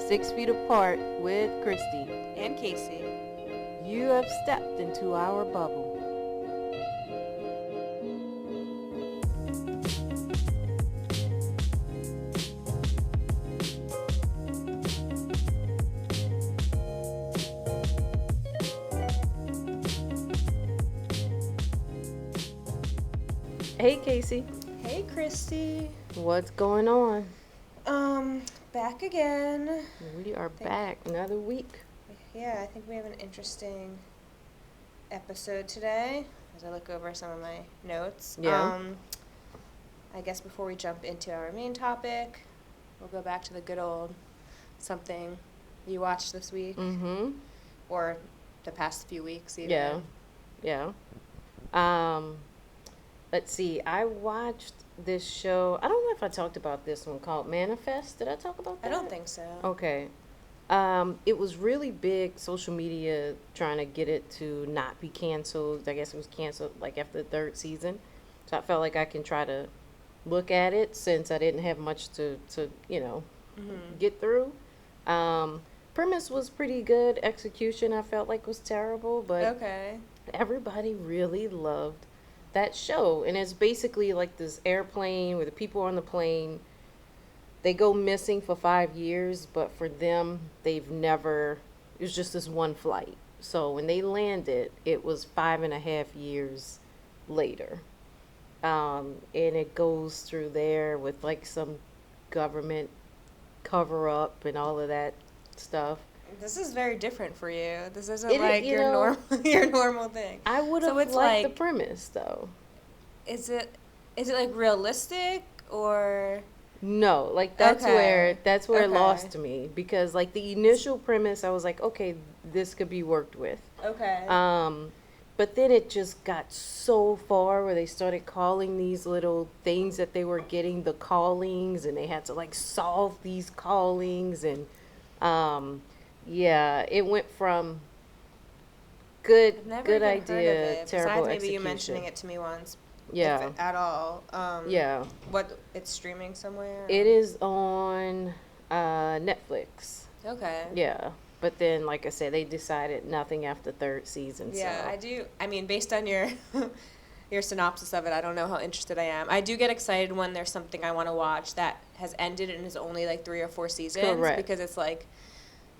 6 feet apart with Christi. And Casey. You have stepped into our bubble. Hey Casey. Hey Christi. What's going on? Back again. We are back another week. Yeah, I think we have an interesting episode today as I look over some of my notes. Yeah. I guess before we jump into our main topic, we'll go back to the good old something you watched this week. Mm-hmm. Or the past few weeks even. Yeah. Let's see. I watched this show. I don't know if I talked about this one called Manifest. Did I talk about that? I don't think so. Okay. It was really big social media trying to get it to not be canceled. I guess it was canceled like after the third season. So I felt like I can try to look at it since I didn't have much to get through. Premise was pretty good. Execution I felt like was terrible, but Okay. everybody really loved that show. And it's basically like this airplane where the people on the plane, they go missing for 5 years, but for them, it was just this one flight. So when they landed, it was 5.5 years later. And it goes through there with like some government cover up and all of that stuff. This is very different for you. This isn't It- like you your know, your normal thing. I would have So it's liked the like- premise though. Is it like realistic or No, like that's Okay. where it Okay. lost to me, because like the initial premise I was like, okay, this could be worked with. okay? But then it just got so far where they started calling these little things that they were getting the callings, and they had to like solve these callings, and yeah, it went from I've never good even idea, heard of it. terrible Besides maybe execution. you mentioning it to me once. Yeah. If at all. Yeah. What? It's streaming somewhere. It is on Netflix. Okay. Yeah. But then, like I said, they decided nothing after third season. Yeah, so. I do. I mean, based on your your synopsis of it, I don't know how interested I am. I do get excited when there's something I want to watch that has ended and is only like 3 or 4 seasons. Correct. Because it's like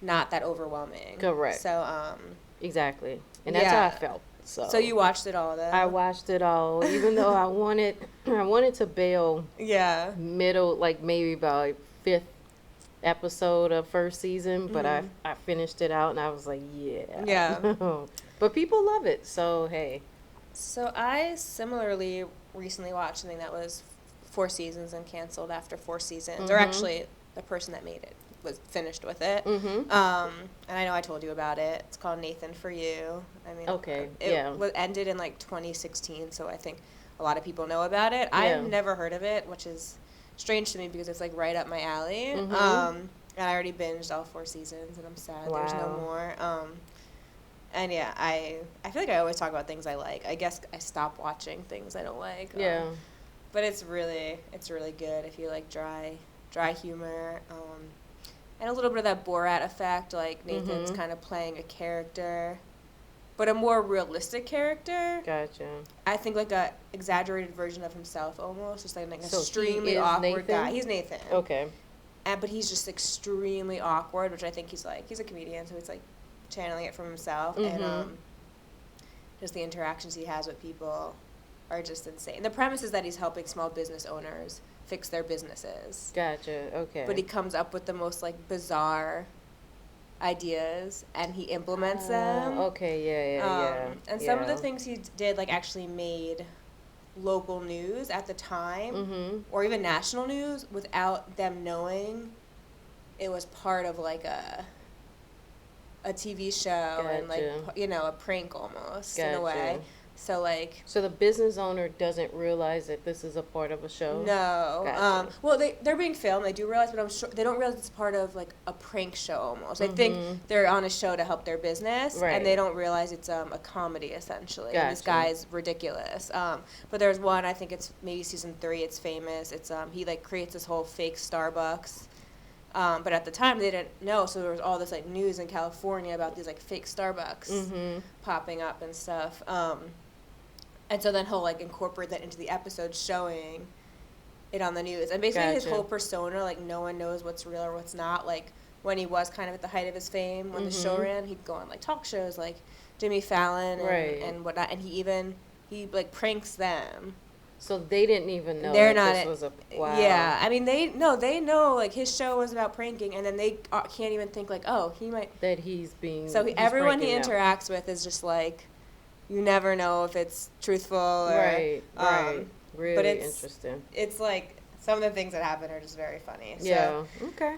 not that overwhelming. Correct. So Exactly. And that's Yeah. how I felt. So you watched it all though? I watched it all, even though I wanted to bail Yeah. middle, like maybe about 5th episode of first season, but I finished it out and I was like, yeah. Yeah. But people love it, so hey. So I similarly recently watched something that was 4 seasons and canceled after 4 seasons. Or actually, the person that made it was finished with it. Mm-hmm. And I know I told you about it. It's called Nathan for You. I mean, Okay, it yeah. ended in like 2016, so I think a lot of people know about it. Yeah. I've never heard of it, which is strange to me because it's like right up my alley. Mhm. And I already binged all 4 seasons, and I'm sad there's no Wow. more. And yeah, I feel like I always talk about things I like. I guess I stop watching things I don't like. Yeah. But it's really good if you like dry humor. And a little bit of that Borat effect, like Nathan's kind of playing a character, but a more realistic character. Gotcha. I think like a exaggerated version of himself almost, just like an So he extremely is awkward Nathan? guy. He's Nathan. Okay. But he's just extremely awkward, which I think he's a comedian, so he's like channeling it from himself. And just the interactions he has with people are just insane. The premise is that he's helping small business owners fix their businesses. Gotcha. Okay. But he comes up with the most like bizarre ideas and he implements them. Okay, yeah. And some of the things he did like actually made local news at the time or even national news without them knowing it was part of like a TV show and like a prank almost in a way. So like. So the business owner doesn't realize that this is a part of a show. No. Gotcha. Well, they're being filmed. They do realize, but I'm sure they don't realize it's part of like a prank show almost. I think they're on a show to help their business, Right. and they don't realize it's a comedy essentially. Gotcha. And this guy's ridiculous. But there's one. I think it's maybe season 3. It's famous. It's he like creates this whole fake Starbucks. But at the time they didn't know, so there was all this like news in California about these like fake Starbucks popping up and stuff. And so then he'll like incorporate that into the episode, showing it on the news. And basically his whole persona, like no one knows what's real or what's not. Like when he was kind of at the height of his fame, when the show ran, he'd go on like talk shows like Jimmy Fallon and whatnot. And he like pranks them. So they didn't even know They're that not this was a wow. Yeah, I mean they know like his show was about pranking, and then they can't even think like, oh, he might that he's being. So everyone he interacts with is just like, you never know if it's truthful or right. Really but it's interesting. It's like some of the things that happen are just very funny. So yeah. Okay.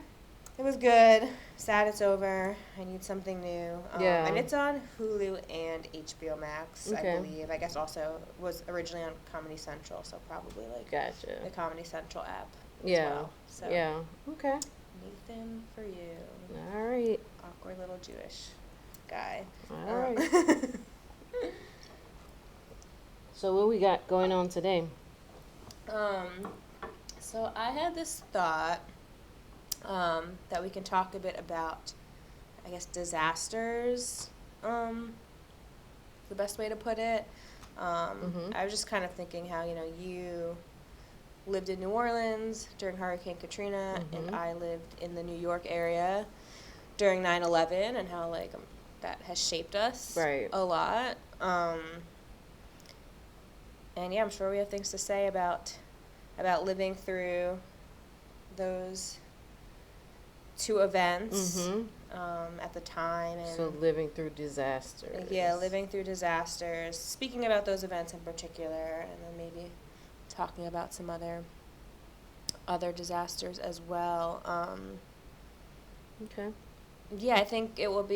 It was good. Sad it's over. I need something new. Yeah. And it's on Hulu and HBO Max, okay. I believe. I guess also was originally on Comedy Central, so probably like gotcha. the Comedy Central app yeah. as well. So yeah. Okay. Nathan for you. All right. Awkward little Jewish guy. All right. So what we got going on today? So I had this thought that we can talk a bit about, I guess, disasters, the best way to put it. I was just kind of thinking how, you lived in New Orleans during Hurricane Katrina, and I lived in the New York area during 9/11, and how, like, that has shaped us a lot. And, yeah, I'm sure we have things to say about living through those two events at the time. And so living through disasters. Yeah, living through disasters. Speaking about those events in particular, and then maybe talking about some other disasters as well. Okay. Yeah, I think we'll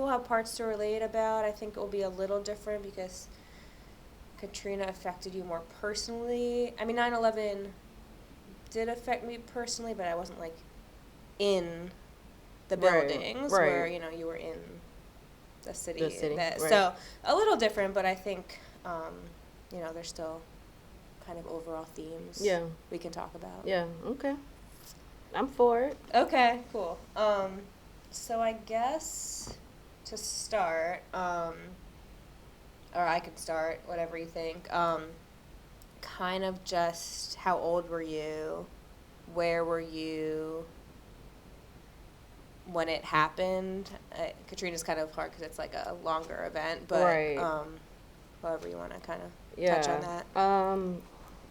have parts to relate about. I think it will be a little different because Katrina affected you more personally. I mean, 9/11 did affect me personally, but I wasn't, like, in the buildings where, you were in the city. So, a little different, but I think, there's still kind of overall themes we can talk about. Yeah, okay. I'm for it. Okay, cool. So I guess to start, or I could start, whatever you think. Kind of just how old were you? Where were you when it happened? Katrina's kind of hard because it's like a longer event, but however you want to kind of touch on that.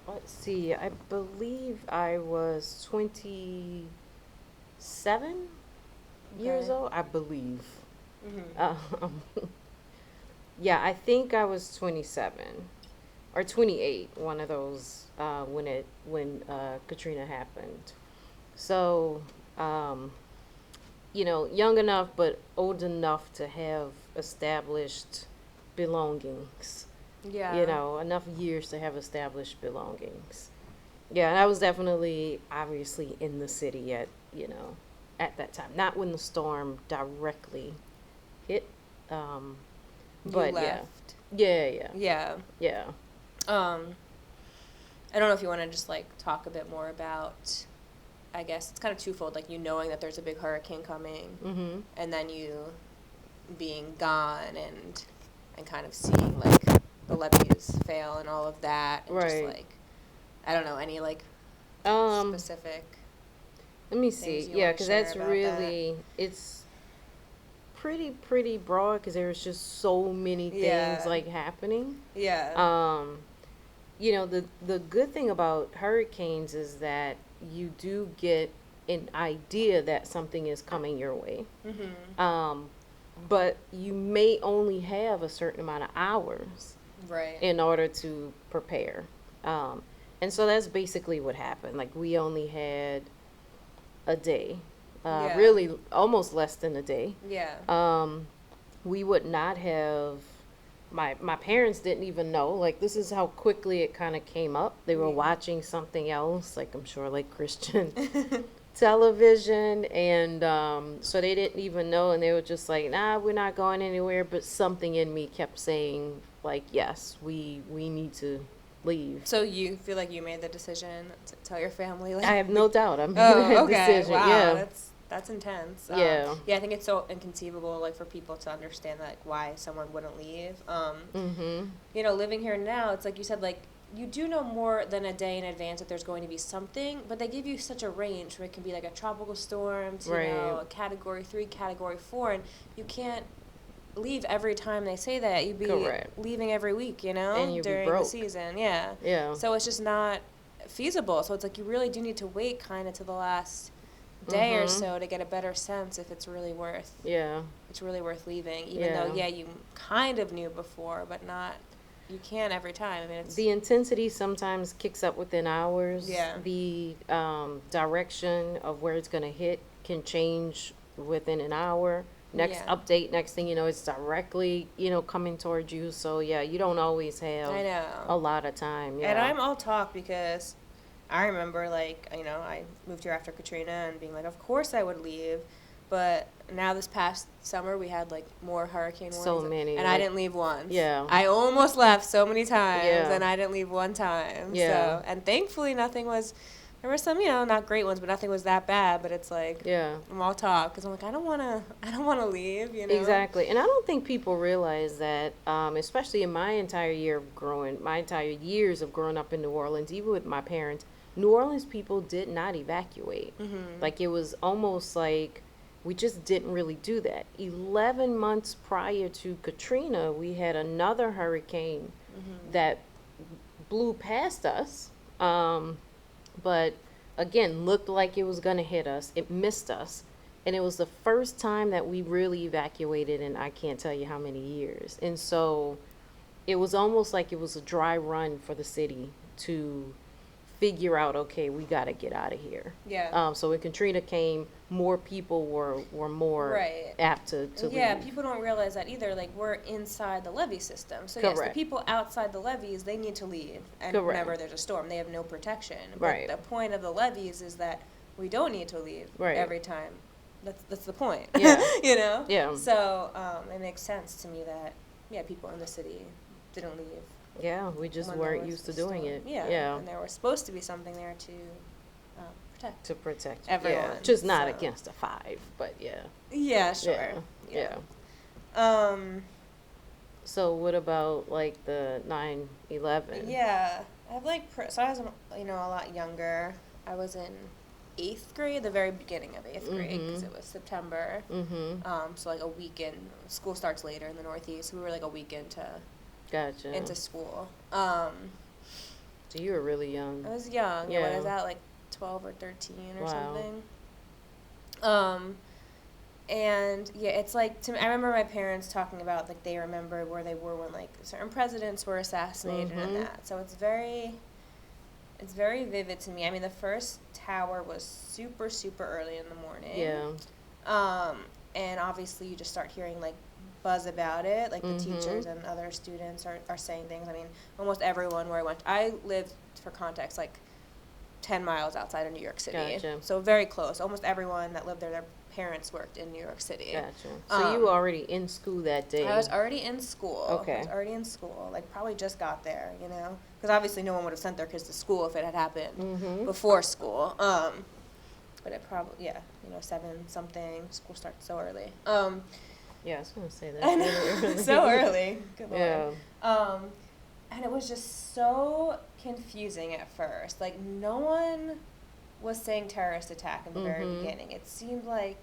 Let's see. I believe I was 27 years old. I believe. Yeah, I think I was 27 or 28. One of those when Katrina happened. So, young enough but old enough to have established belongings. Yeah. Enough years to have established belongings. Yeah, and I was definitely, obviously, in the city at that time. Not when the storm directly hit. But left. Yeah. I don't know if you want to just, like, talk a bit more about, I guess, it's kind of twofold, like, knowing that there's a big hurricane coming, and then you being gone and kind of seeing, like, the levees fail and all of that, and just, like, I don't know, any, like, specific let me see. Yeah, because that's really, it's pretty broad because there's just so many things, like, happening. Yeah. The good thing about hurricanes is that you do get an idea that something is coming your way. But you may only have a certain amount of hours in order to prepare. And so that's basically what happened. Like, we only had a day, really almost less than a day. We would not have, my parents didn't even know, like, this is how quickly it kind of came up. They were watching something else, like, I'm sure, like, Christian television, and so they didn't even know, and they were just like, nah, we're not going anywhere, but something in me kept saying, like, yes, we need to leave. So you feel like you made the decision to tell your family? Like, I have no doubt I made that decision. Wow, That's intense. Yeah. Yeah, I think it's so inconceivable, like, for people to understand, like, why someone wouldn't leave. You know, living here now, it's like you said, like, you do know more than a day in advance that there's going to be something, but they give you such a range where it can be like a tropical storm to, you know, a Category 3, Category 4, and you can't leave every time they say that. You'd be leaving every week, you know, and during the season. Yeah. Yeah. So it's just not feasible. So it's like you really do need to wait kind of to the last day or so to get a better sense if it's really worth leaving, even though you kind of knew before, but not, you can't every time. I mean, it's the intensity sometimes kicks up within hours. Yeah. The direction of where it's going to hit can change within an hour. Next update, next thing you know, it's directly, you know, coming towards you. So, yeah, you don't always have a lot of time. Yeah. And I'm all talk because I remember, like, you know, I moved here after Katrina and being like, of course I would leave. But now this past summer, we had, like, more hurricane warnings. So many. And I didn't leave once. Yeah. I almost left so many times, and I didn't leave one time. Yeah. So, and thankfully nothing was, there were some, you know, not great ones, but nothing was that bad. But it's like, I'm all talk because I'm like, I don't want to leave, you know? Exactly. And I don't think people realize that, especially in my entire years of growing up in New Orleans, even with my parents, New Orleans people did not evacuate. Like, it was almost like we just didn't really do that. 11 months prior to Katrina, we had another hurricane that blew past us, but again, looked like it was going to hit us. It missed us. And it was the first time that we really evacuated in I can't tell you how many years. And so it was almost like it was a dry run for the city to figure out, okay, we got to get out of here. Yeah. So when Katrina came, more people were more apt to leave. Yeah, people don't realize that either. Like, we're inside the levee system. So, yes, the people outside the levees, they need to leave. And whenever there's a storm, they have no protection. But the point of the levees is that we don't need to leave every time. That's the point. Yeah. You know? Yeah. So, it makes sense to me that, people in the city didn't leave. Yeah, we just weren't used to doing it. Yeah. And there was supposed to be something there to protect. To protect everyone. Yeah. Just not against a 5, but yeah. Yeah, sure. Yeah. So what about, like, the 9/11? Yeah. I have, like, so I was, a lot younger. I was in 8th grade, the very beginning of 8th grade, because it was September. So, like, a weekend. School starts later in the Northeast. So we were, like, a week into school. So you were really young. I was young. Yeah. When I was at, like, 12 or 13 or something. And it's like, I remember my parents talking about, like, they remember where they were when, like, certain presidents were assassinated and that. So it's very vivid to me. I mean, the first tower was super, super early in the morning. Yeah. And obviously you just start hearing, like, buzz about it. Like, the teachers and other students are saying things. I mean, almost everyone where I went, I lived, for context, like, 10 miles outside of New York City. Gotcha. So very close. Almost everyone that lived there, their parents worked in New York City. Gotcha. So you were already in school that day. I was already in school. Okay. I was already in school. Like, probably just got there, you know? Because obviously no one would have sent their kids to school if it had happened before school. But it probably, 7-something. School starts so early. Yeah, I was going to say that. I know. So early. Good Lord. Yeah. And it was just so confusing at first. Like, no one was saying terrorist attack in the very beginning. It seemed like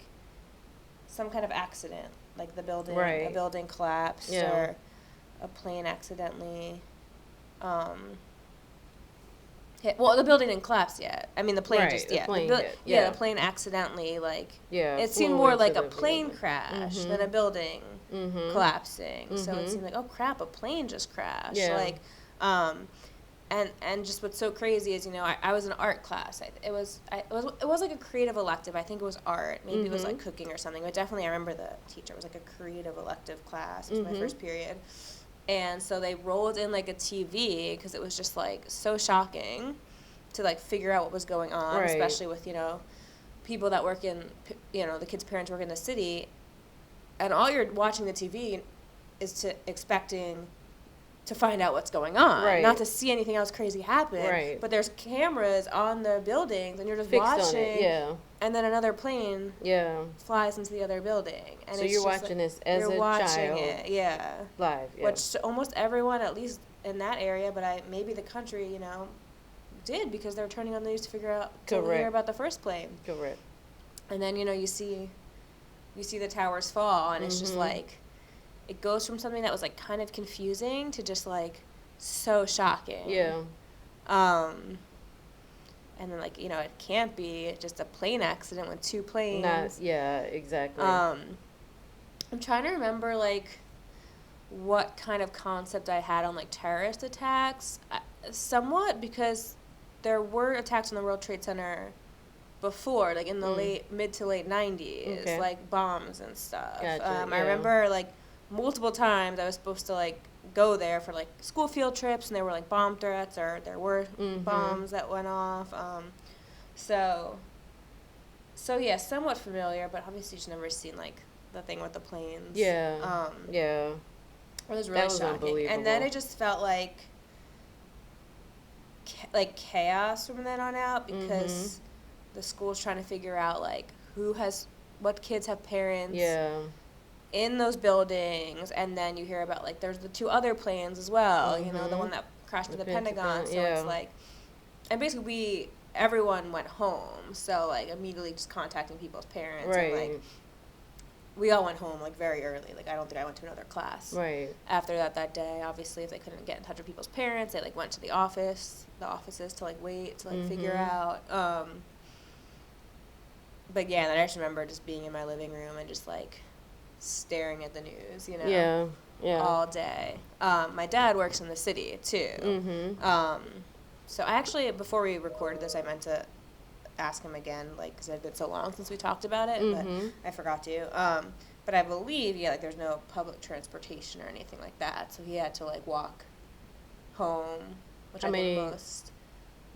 some kind of accident, like a building collapsed or a plane accidentally hit. Well, the building didn't collapse yet. I mean, the plane the plane accidentally, like, it seemed more like a plane crash than a building collapsing. So it seemed like, oh crap, a plane just crashed. Like, and just what's so crazy is, I was in art class. It was like a creative elective. I think it was art. Maybe it was like cooking or something. But definitely, I remember the teacher. It was like a creative elective class. It was my first period. And so they rolled in, like, a TV because it was just, like, so shocking to, like, figure out what was going on, especially with, people that work in, the kids' parents work in the city. And all you're watching the TV is expecting to find out what's going on, Right. not to see anything else crazy happen. Right. But there's cameras on the buildings, and you're just Fixed watching. on it, yeah. And then another plane Yeah. flies into the other building. And So it's you're just watching like, this as you're a watching child it, yeah. live, yeah. Which almost everyone, at least in that area, but maybe the country, you know, did, because they were turning on the news to figure out, to Correct. hear about the first plane. Correct. And then, you know, you see the towers fall, and it's just Mhm. like, it goes from something that was like kind of confusing to just like so shocking. Yeah. And then, like, you know, it can't be just a plane accident with two planes. Yeah, exactly. I'm trying to remember, like, what kind of concept I had on, like, terrorist attacks. Somewhat, because there were attacks on the World Trade Center before, like, in the mid to late 90s, Okay. like, bombs and stuff. Gotcha, I yeah. remember, like, multiple times I was supposed to, like, go there for, like, school field trips, and there were, like, bomb threats, or there were bombs that went off. So yeah, somewhat familiar, but obviously just never seen, like, the thing with the planes. Yeah. Yeah. It was really That was shocking. And then unbelievable. it just felt like chaos from then on out, because the school's trying to figure out, like, what kids have parents. Yeah. In those buildings, and then you hear about, like, there's the two other planes as well, you know, the one that crashed at the Pentagon, so yeah. it's like, and basically everyone went home, so, like, immediately just contacting people's parents, Right. and, like, we all went home, like, very early, like, I don't think I went to another class. Right. After that day, obviously, if they couldn't get in touch with people's parents, they, like, went to the offices to, like, wait, to, like, figure out, but yeah, and I just remember just being in my living room and just, like, staring at the news, you know, Yeah. all day. My dad works in the city too. So I actually, before we recorded this, I meant to ask him again, like, because it had been so long since we talked about it, but I forgot to. But I believe, like, there's no public transportation or anything like that, so he had to, like, walk home, which I think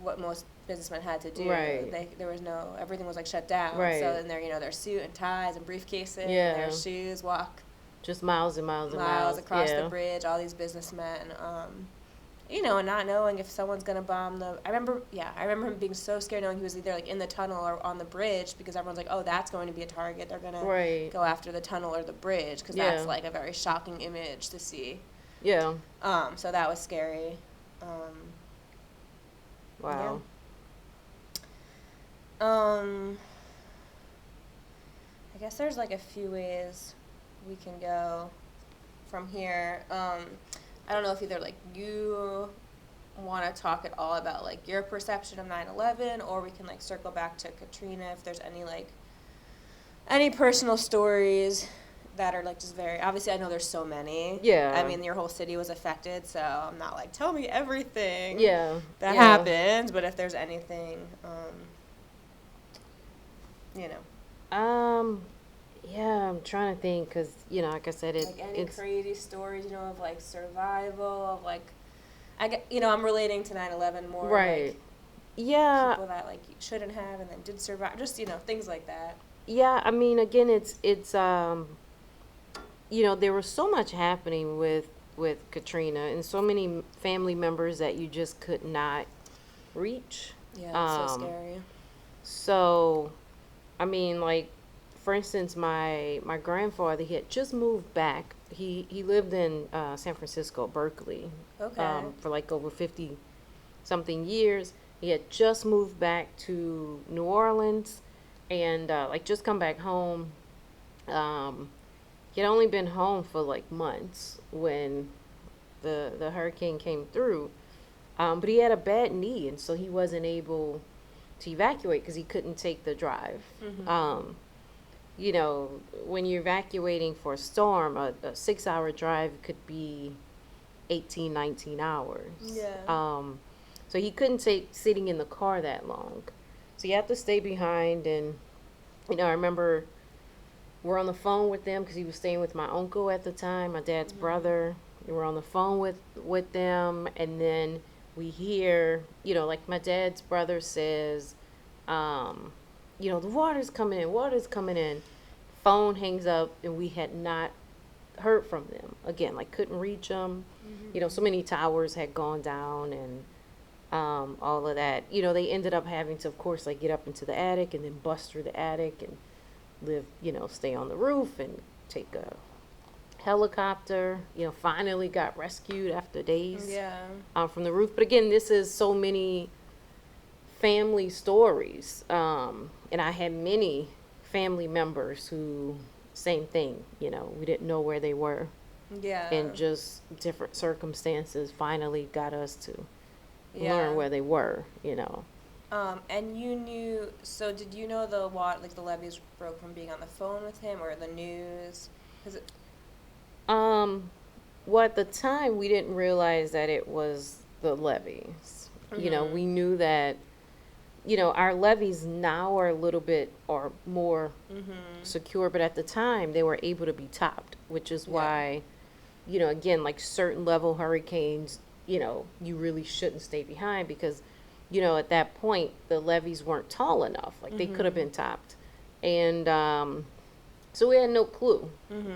what most businessmen had to do. Right. There was everything was, like, shut down. Right. So then their suit and ties and briefcases and Yeah. their shoes, walk Just miles and miles and miles. across yeah. the bridge, all these businessmen, you know, and not knowing if someone's going to bomb I remember him being so scared, knowing he was either, like, in the tunnel or on the bridge, because everyone's like, oh, that's going to be a target. They're going to go after the tunnel or the bridge, because that's, like, a very shocking image to see. Yeah. So that was scary. Wow. I guess there's, like, a few ways we can go from here. I don't know if either, like, you want to talk at all about, like, your perception of 9/11, or we can, like, circle back to Katrina if there's any, like, any personal stories that are, like, just very, obviously I know there's so many. Yeah. I mean, your whole city was affected, so I'm not like, tell me everything that happened, but if there's anything, you know. Yeah, I'm trying to think, because, you know, like I said, like any crazy stories, you know, of, like, survival, of, like, I'm relating to 9/11 more. Right. Like, yeah. people that, like, shouldn't have and then did survive, just, you know, things like that. Yeah, I mean, again, it's you know, there was so much happening with Katrina, and so many family members that you just could not reach. Yeah, it's so scary. So, I mean, like, for instance, my grandfather, he had just moved back. He lived in San Francisco, Berkeley, for like over 50-something years. He had just moved back to New Orleans, and like just come back home. He had only been home for like months when the hurricane came through, but he had a bad knee, and so he wasn't able to evacuate because he couldn't take the drive. You know, when you're evacuating for a storm, a 6-hour drive could be 18, 19 hours. Yeah. So he couldn't take sitting in the car that long. So you have to stay behind. And, you know, I remember we're on the phone with them because he was staying with my uncle at the time, my dad's brother. We were on the phone with them. And then we hear, you know, like my dad's brother says, you know, the water's coming in. Phone hangs up, and we had not heard from them again, like couldn't reach them. You know, so many towers had gone down and all of that. You know, they ended up having to, of course, like get up into the attic and then bust through the attic and live, you know, stay on the roof and take a helicopter. You know, finally got rescued after days Yeah. from the roof. But again, this is so many family stories. And I had many family members who, same thing, you know, we didn't know where they were. Yeah. And just different circumstances finally got us to Yeah. learn where they were, you know. And you knew, so did you know the like the levees broke from being on the phone with him or the news? 'Cause Well, at the time, we didn't realize that it was the levees. You know, we knew that, you know, our levees now are a little bit or more secure, but at the time, they were able to be topped, which is why, you know, again, like certain level hurricanes, you know, you really shouldn't stay behind because, you know, at that point, the levees weren't tall enough. Like, they could have been topped. And, so we had no clue,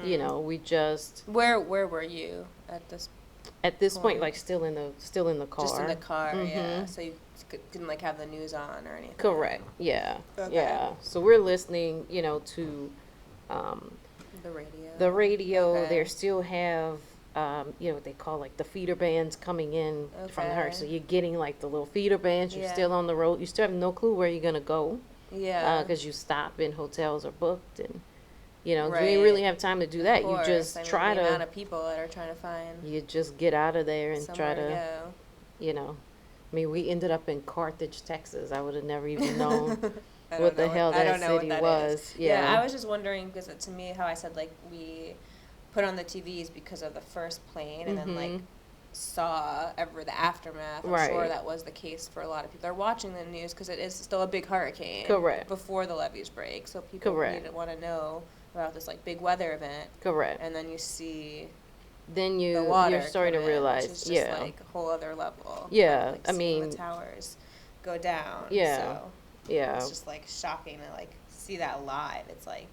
you know, we just, where were you at this point, like still in the car. Just in the car, yeah. So you didn't like have the news on or anything. Correct. Yeah. Okay. Yeah. So we're listening, you know, to The radio. the radio. Okay. They still have, you know, what they call like the feeder bands coming in from her. Okay. So you're getting like the little feeder bands. You're Yeah. still on the road. You still have no clue where you're gonna go. Yeah. Because you stop in hotels or booked and. You know, you Right. didn't really have time to do that. Of course. You just I mean, try the amount to. of people that are trying to find You just get out of there and somewhere try to. go. You know, I mean, we ended up in Carthage, Texas. I would have never even known I what don't the know hell I that don't know city what that was. is. Yeah. I was just wondering because to me, how I said like we put on the TVs because of the first plane, and then like saw the aftermath. I'm Right. sure that was the case for a lot of people. They're watching the news because it is still a big hurricane. Correct. Before the levees break, so people Correct. need to want to know about this like big weather event, Correct. and then you see Then the water you're starting to come in, realize, which is just yeah. like a whole other level. Yeah, like I seeing mean- the towers go down. Yeah. So Yeah. it's just like shocking to like see that live. It's like,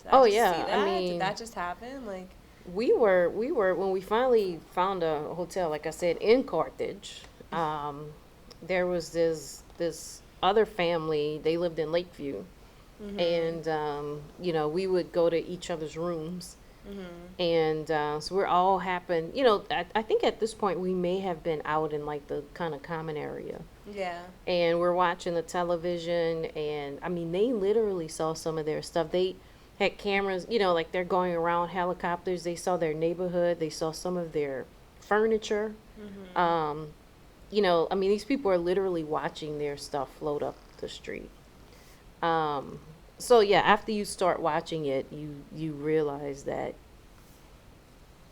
did Oh, I just yeah, see I that? mean- Did that just happen? Like, We were when we finally found a hotel, like I said, in Carthage. There was this other family. They lived in Lakeview, and you know, we would go to each other's rooms, and so we're all happened. You know, I think at this point we may have been out in like the kind of common area. yeah. And we're watching the television, and I mean, they literally saw some of their stuff. They had cameras, you know, like they're going around helicopters. They saw their neighborhood. They saw some of their furniture. You know, I mean, these people are literally watching their stuff float up the street. So yeah, after you start watching it, you realize that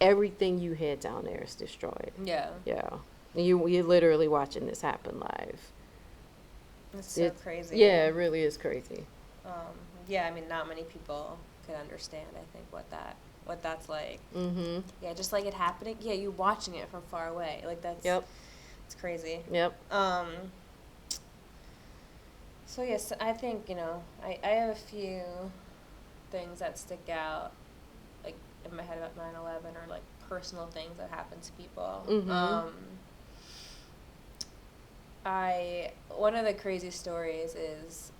everything you had down there is destroyed. Yeah. Yeah. You're literally watching this happen live. It's so crazy. Yeah, it really is crazy. Yeah, I mean, not many people can understand, I think, what that's like. Mm-hmm. Yeah, just like it happening. Yeah, you watching it from far away. Like, that's, Yep. it's crazy. Yep. So, yes, I think, you know, I have a few things that stick out, like, in my head about 9/11 or, like, personal things that happen to people. Mhm. One of the crazy stories is,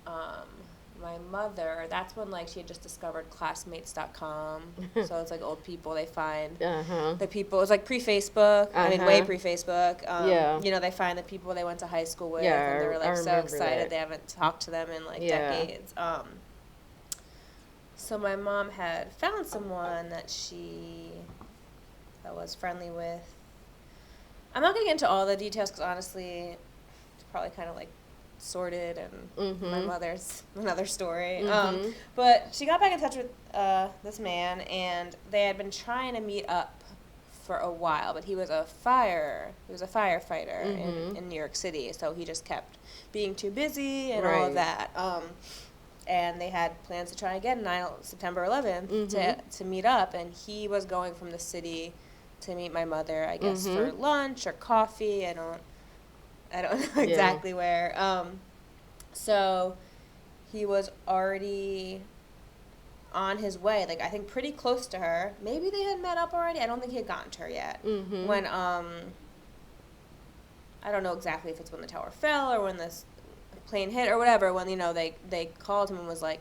my mother, that's when, like, she had just discovered classmates.com. So it's, like, old people, they find Uh-huh. the people, it was, like, pre-Facebook, I mean, way Uh-huh. pre-Facebook. Yeah. You know, they find the people they went to high school with, Yeah, and they were, I like, so remember excited that. they haven't talked to them in, like, Yeah. decades. So my mom had found someone that was friendly with. I'm not going to get into all the details because honestly, it's probably kind of like sordid and my Mhm. mother's another story. Mhm. But she got back in touch with this man, and they had been trying to meet up for a while, but he was a firefighter in New York City, so he just kept being too busy and all of Right. that. And they had plans to try again September 11th Mhm. to meet up, and he was going from the city to meet my mother, I guess, for lunch or coffee. I don't know exactly where. So he was already on his way, like, I think pretty close to her. Maybe they had met up already. I don't think he had gotten to her yet. Mm-hmm. When, I don't know exactly if it's when the tower fell or when this plane hit or whatever, when, they called him and was like,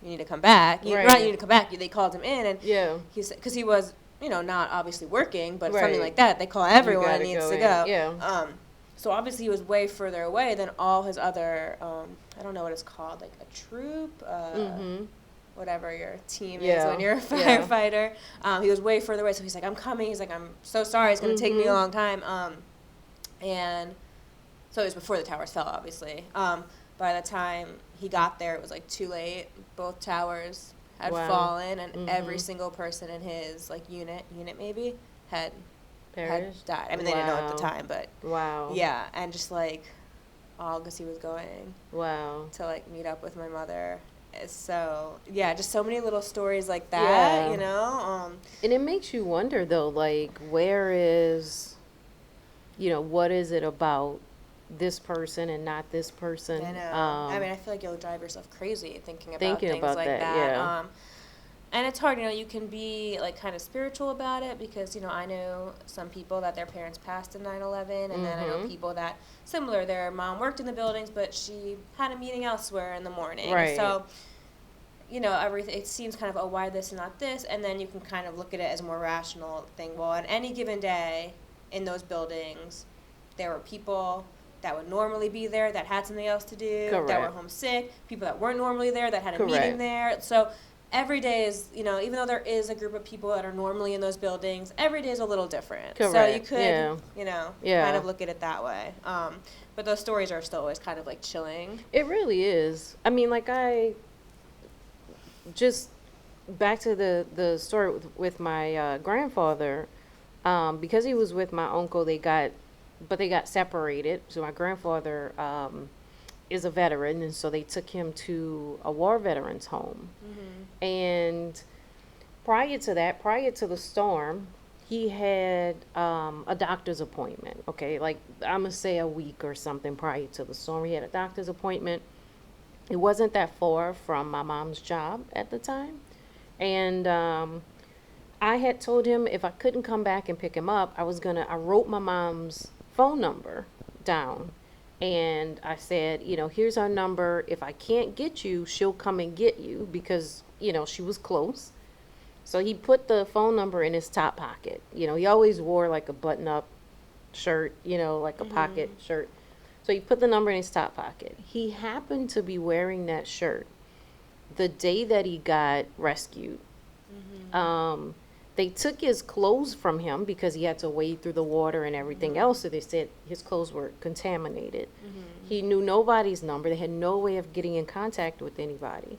you need to come back. Right. Not you need to come back. They called him in, and Yeah. he said, because he was, not obviously working, but Right. something like that, they call everyone gotta needs go to in. go. Yeah. So obviously he was way further away than all his other, I don't know what it's called, like a troop, whatever your team is Yeah. when you're a firefighter. He was way further away, so he's like, I'm coming. He's like, I'm so sorry. It's going to take me a long time. And so it was before the towers fell, obviously. By the time he got there, it was like too late. Both towers had fallen, and every single person in his like unit maybe had died. I mean, they didn't know at the time, but yeah, and just like all because he was going to like meet up with my mother. So yeah, just so many little stories like that, And it makes you wonder though, like, where is, what is it about this person and not this person? I know. I mean, I feel like you'll drive yourself crazy thinking about things about like that. Yeah. And it's hard, you can be like kind of spiritual about it because, I know some people that their parents passed in 9/11, and then I know people that similar. Their mom worked in the buildings, but she had a meeting elsewhere in the morning. Right. So, everything, it seems kind of, oh, why this and not this? And then you can kind of look at it as a more rational thing. Well, on any given day in those buildings, there were people that would normally be there that had something else to do, that were homesick, people that weren't normally there that had a meeting there. So every day is, even though there is a group of people that are normally in those buildings, every day is a little different. So you could, kind of look at it that way. But those stories are still always kind of like chilling. It really is. I mean, like, just back to the story with my grandfather, because he was with my uncle, they got separated. So my grandfather is a veteran, and so they took him to a war veterans home. And prior to the storm, he had a doctor's appointment. Okay, like, I'm gonna say a week or something prior to the storm, he had a doctor's appointment. It wasn't that far from my mom's job at the time, and I had told him if I couldn't come back and pick him up, I wrote my mom's phone number down, and I said, here's our number. If I can't get you, she'll come and get you, because she was close. So he put the phone number in his top pocket. He always wore like a button-up shirt, like a pocket shirt. So he put the number in his top pocket. He happened to be wearing that shirt the day that he got rescued. They took his clothes from him because he had to wade through the water and everything else. So they said his clothes were contaminated. He knew nobody's number. They had no way of getting in contact with anybody.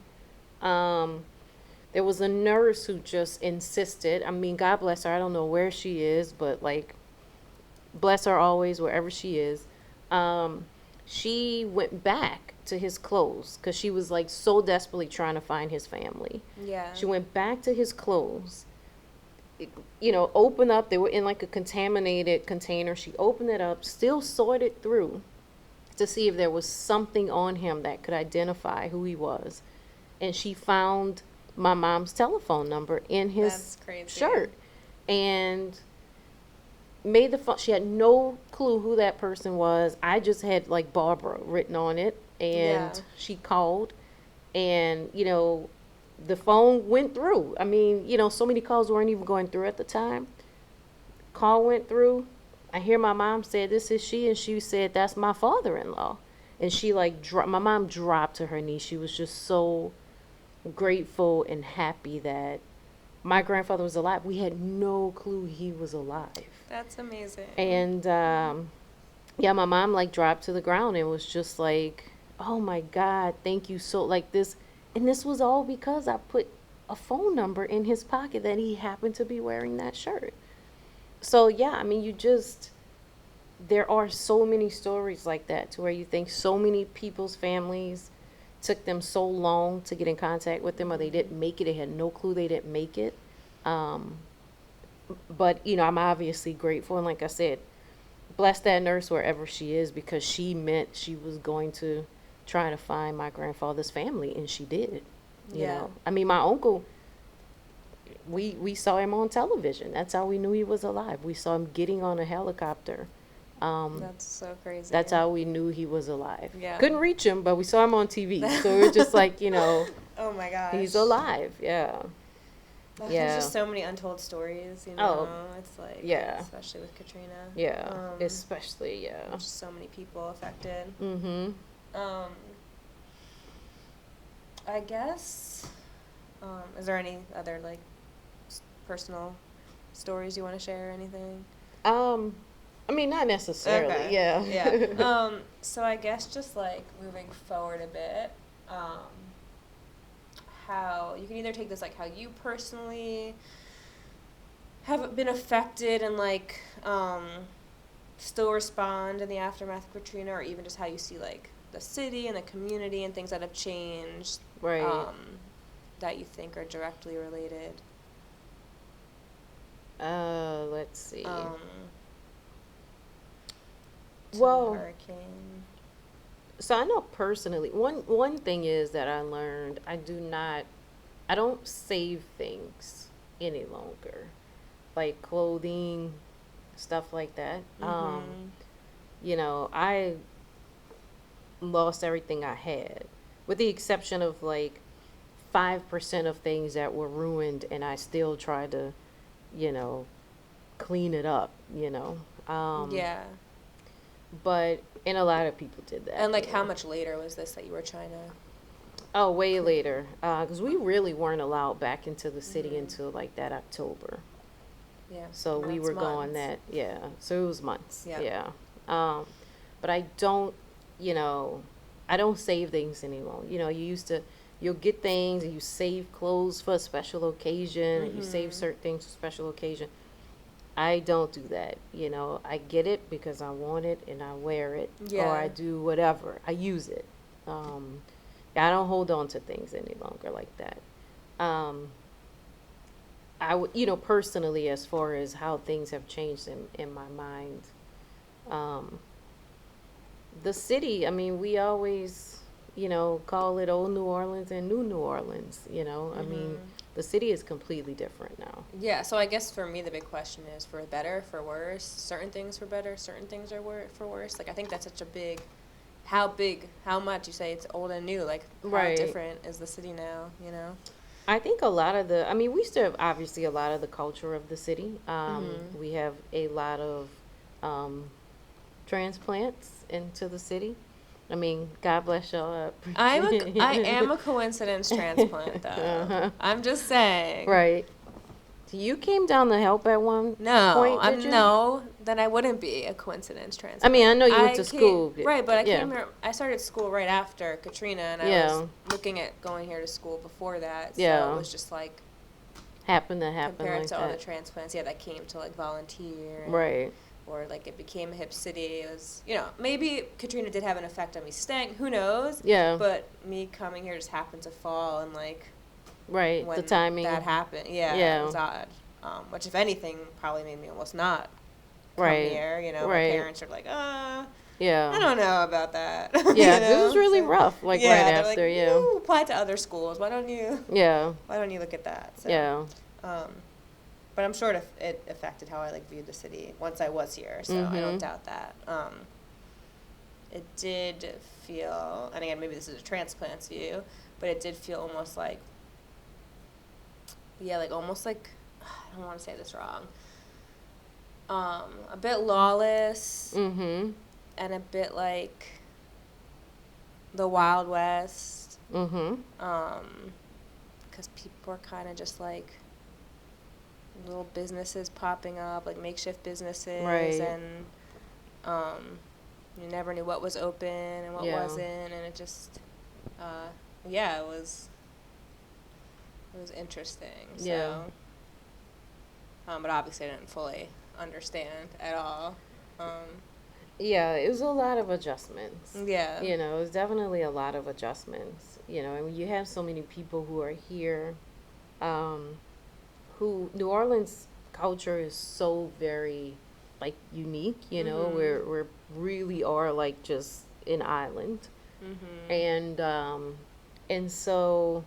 There was a nurse who just insisted. I mean, God bless her. I don't know where she is, but like, bless her always wherever she is. She went back to his clothes because she was like so desperately trying to find his family. Yeah. She went back to his clothes. Opened up. They were in like a contaminated container. She opened it up, still sorted through to see if there was something on him that could identify who he was. And she found my mom's telephone number in his shirt. And made the phone. She had no clue who that person was. I just had like Barbara written on it. And she called. And, the phone went through. I mean, so many calls weren't even going through at the time. Call went through. I hear my mom say, this is she. And she said, that's my father-in-law. And she like, my mom dropped to her knees. She was just so grateful and happy that my grandfather was alive. We had no clue he was alive. That's amazing. And, my mom like dropped to the ground and was just like, oh my God, thank you. So like this. And this was all because I put a phone number in his pocket that he happened to be wearing that shirt. So, yeah, I mean, there are so many stories like that to where you think so many people's families took them so long to get in contact with them, or they didn't make it. They had no clue they didn't make it. But, I'm obviously grateful. And like I said, bless that nurse wherever she is, because she meant she was going to trying to find my grandfather's family, and she did. You Yeah. know, I mean, my uncle, we saw him on television. That's how we knew he was alive. We saw him getting on a helicopter. That's so crazy. That's how we knew he was alive. Yeah. Couldn't reach him, but we saw him on TV. So we are just like, Oh my gosh. he's alive. Yeah. There's Yeah. just so many untold stories, Oh, It's like, yeah. especially with Katrina. Yeah. Especially, yeah. There's just so many people affected. Mm-hmm. I guess, is there any other, like, personal stories you want to share or anything? I mean, not necessarily. Okay. Yeah. Yeah. So I guess just, like, moving forward a bit, how you can either take this, like, how you personally have been affected and, like, still respond in the aftermath of Katrina, or even just how you see, like, the city and the community and things that have changed, Right. that you think are directly related. Let's see. To Well, the hurricane. so I know personally, one thing is that I learned I don't save things any longer, like clothing, stuff like that. I lost everything I had, with the exception of like 5% of things that were ruined, and I still try to, you know, clean it up. Yeah. But and a lot of people did that. And, like, how much later was this that you were trying to... Oh, way later, because we really weren't allowed back into the city until like that October. Yeah. So we That's were going months. that, yeah. So it was months. Yeah. Yeah. But I don't, I don't save things any longer. You'll get things and you save clothes for a special occasion and you save certain things for special occasion. I don't do that. I get it because I want it and I wear it, Yeah. or I do whatever. I use it. I don't hold on to things any longer like that. I would, personally, as far as how things have changed in my mind, the city, I mean, we always, call it old New Orleans and new New Orleans, I mean, the city is completely different now. Yeah, so I guess for me the big question is, for better, for worse, certain things for better, certain things are for worse. Like, I think that's such a big, how much you say it's old and new, like, how Right. different is the city now, I think we still have obviously a lot of the culture of the city. We have a lot of transplants into the city. I mean, God bless y'all. I am a coincidence transplant, though. Uh-huh. I'm just saying. Right. You came down to help at one No, point, did you? no, then I wouldn't be a coincidence transplant. I mean, I know you went to school. Right, but I yeah. came here, I started school right after Katrina, and I Yeah. was looking at going here to school before that, so Yeah. it was just like, Happened to happen compared like to all the that. transplants, that came to, like, volunteer. And, Right. or, like, it became a hip city. It was, maybe Katrina did have an effect on me staying, who knows? Yeah. But me coming here just happened to fall, and, like, Right. when The timing. that happened, it was odd. Which, if anything, probably made me almost not come Right. here. My Right. parents are like, I Yeah. don't know about that. Yeah, 'cause it was really rough. Like right they're after. like, Yeah. "You apply to other schools. Why don't you Yeah. look at that?" So, Yeah. but I'm sure it affected how I, like, viewed the city once I was here. So I don't doubt that. It did feel, and again, maybe this is a transplant's view, but it did feel almost like, almost like, I don't want to say this wrong, a bit lawless, Mm-hmm. and a bit like the Wild West, Mm-hmm. because people are kind of just like little businesses popping up, like makeshift businesses, Right. and you never knew what was open and what Yeah. wasn't, and it just, it was interesting. So, Yeah. but obviously I didn't fully understand at all. Yeah, it was a lot of adjustments. Yeah. It was definitely a lot of adjustments. And when you have so many people who are here, who New Orleans culture is so very like unique. We're really are like just an island, and so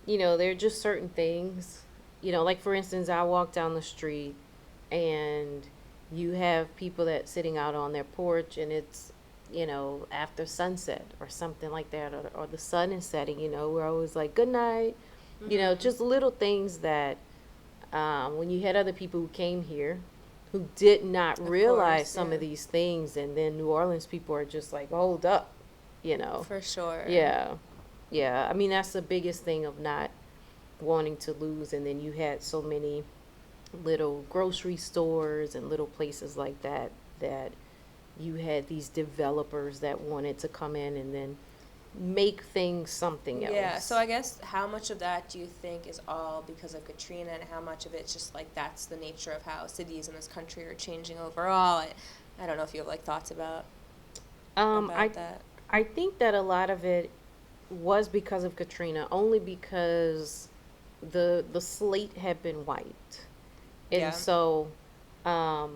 there are just certain things, like for instance, I walk down the street and you have people that sitting out on their porch and it's, after sunset or something like that, or the sun is setting, we're always like, good night, just little things that, when you had other people who came here who did not realize some of these things, and then New Orleans people are just like, hold up, For sure. Yeah. Yeah. I mean, that's the biggest thing of not wanting to lose. And then you had so many little grocery stores and little places like that, that you had these developers that wanted to come in and then make things something else. Yeah, so I guess how much of that do you think is all because of Katrina, and how much of it's just like that's the nature of how cities in this country are changing overall? I don't know if you have like thoughts about that. I think that a lot of it was because of Katrina, only because the slate had been wiped. And Yeah. so, the